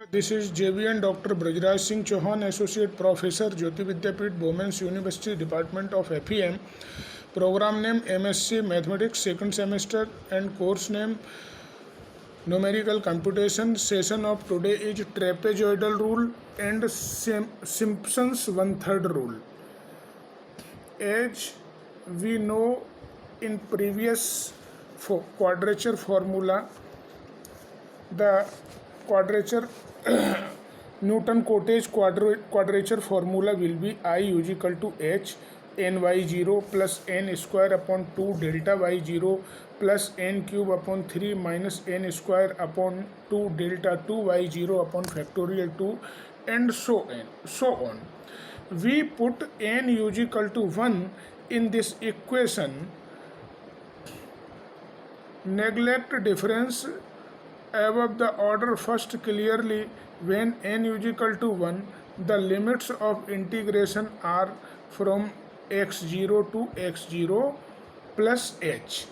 This is JVN Dr. Brajraj Singh Chauhan, Associate Professor, Jyoti Vidyapeeth, Women's University, Department of FEM. Program name MSc Mathematics, second semester, and course name Numerical Computation. Session of today is trapezoidal rule and Simpson's one-third rule. As we know in previous quadrature formula, the quadrature Newton-Cotes quadrature formula will be I is equal to h ny0 plus n square upon 2 delta y0 plus n cube upon 3 minus n square upon 2 delta 2y0 upon factorial 2 and so on. We put n is equal to 1 in this equation. Neglect difference above the order first clearly. When n is equal to 1, the limits of integration are from x0 to x0 plus h.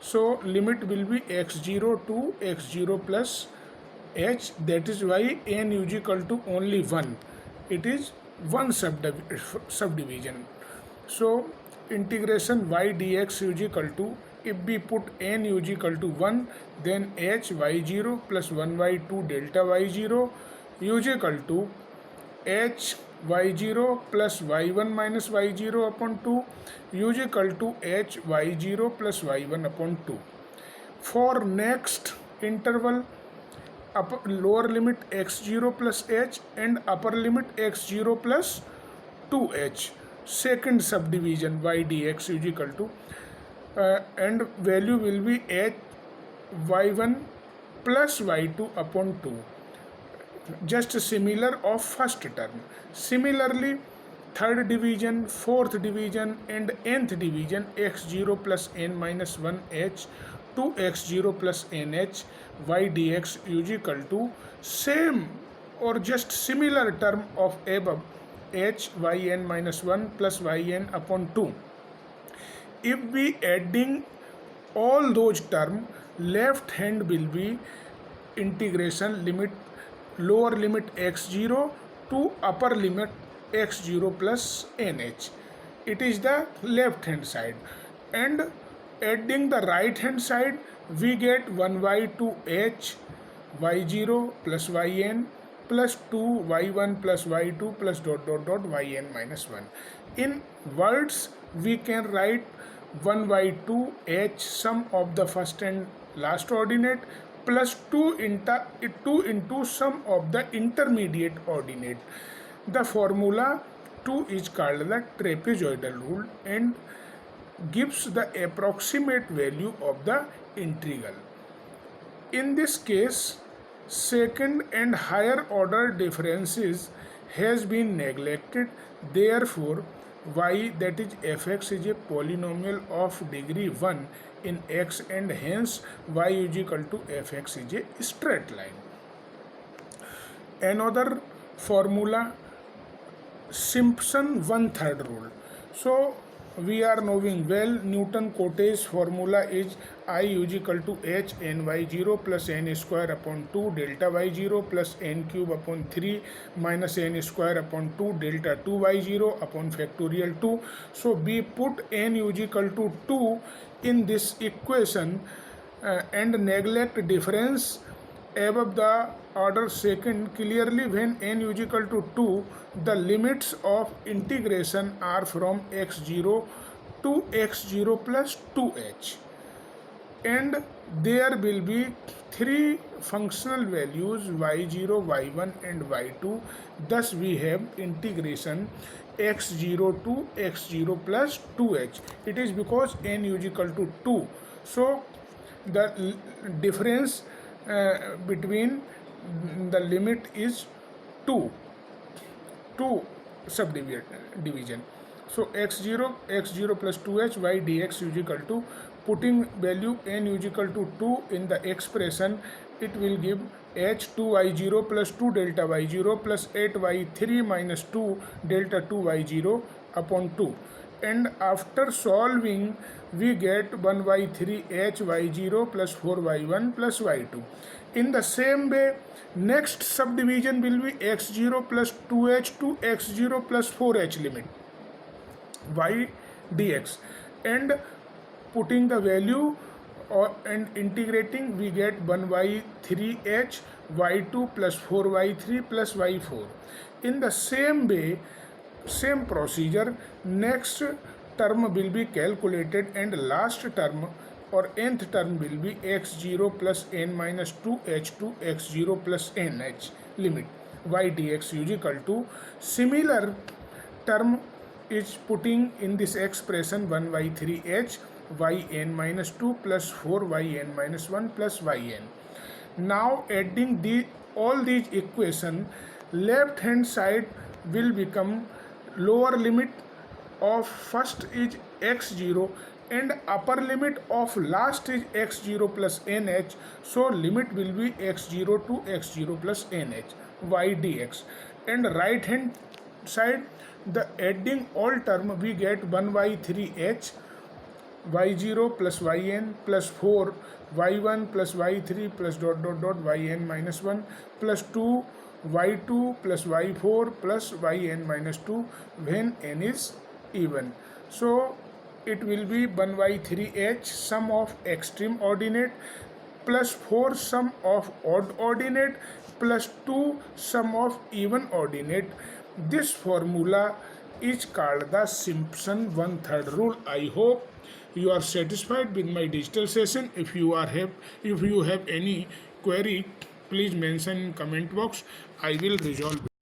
So limit will be x0 to x0 plus h. That is why n is equal to only 1. It is one subdivision. So integration y dx is equal to, if we put n is equal to 1, then h y0 plus 1 by 2 delta y0 is equal to h y0 plus y1 minus y0 upon 2 is equal to h y0 plus y1 upon 2. For next interval, lower limit x0 plus h and upper limit x0 plus 2h. Second subdivision y dx is equal to and value will be h y1 plus y2 upon 2, just similar of first term. Similarly, third division, fourth division and nth division, x0 plus n minus 1h to x0 plus nh y dx is equal to same or just similar term of above, h yn minus 1 plus yn upon 2. If we adding all those terms, left hand will be integration limit, lower limit x0 to upper limit x0 plus nh. It is the left hand side, and adding the right hand side we get 1 by 2 h y0 plus yn plus 2 y1 plus y2 plus dot dot dot yn minus 1. In words we can write 1 by 2 h sum of the first and last ordinate plus 2 into sum of the intermediate ordinate. The formula 2 is called the trapezoidal rule and gives the approximate value of the integral. In this case, second and higher order differences has been neglected. Therefore, y, that is fx, is a polynomial of degree 1 in x, and hence y is equal to fx is a straight line. Another formula, Simpson one-third rule. So we are knowing well, Newton-Cotes formula is I is equal to h ny0 plus n square upon 2 delta y0 plus n cube upon 3 minus n square upon 2 delta 2y0 upon factorial 2. So we put n is equal to 2 in this equation and neglect difference above the order second clearly. When n is equal to 2, the limits of integration are from x0 to x0 plus 2h, and there will be three functional values y0, y1 and y2. Thus we have integration x0 to x0 plus 2h. It is because n is equal to 2. So the difference between the limit is 2 subdivision. So x0 plus 2h y dx is equal to, putting value n is equal to 2 in the expression, it will give h 2y0 plus 2 delta y0 plus 8y3 minus 2 delta 2y0 upon 2. And after solving we get 1 by 3 h y0 plus 4 y1 plus y2. In the same way, next subdivision will be x0 plus 2h to x0 plus 4h limit y dx, and putting the value and integrating, we get 1 by 3h y2 plus 4y3 plus y4. In the same way, same procedure, next term will be calculated and last term or nth term will be x0 plus n minus 2h to x0 plus nh limit y dx is equal to similar term is putting in this expression 1 by 3h yn minus 2 plus 4 yn minus 1 plus yn. Now adding all these equation, left hand side will become lower limit of first is x0 and upper limit of last is x0 plus nh, so limit will be x0 to x0 plus nh y dx, and right hand side the adding all term we get 1 by 3h y0 plus yn plus 4 y1 plus y3 plus dot dot dot yn minus 1 plus 2 y2 plus y4 plus yn minus 2 when n is even. So it will be 1 by 3h sum of extreme ordinate plus 4 sum of odd ordinate plus 2 sum of even ordinate. This formula is called the Simpson 1/3 rule. I hope you are satisfied with my digital session. If you have any query, please mention in comment box. I will resolve it.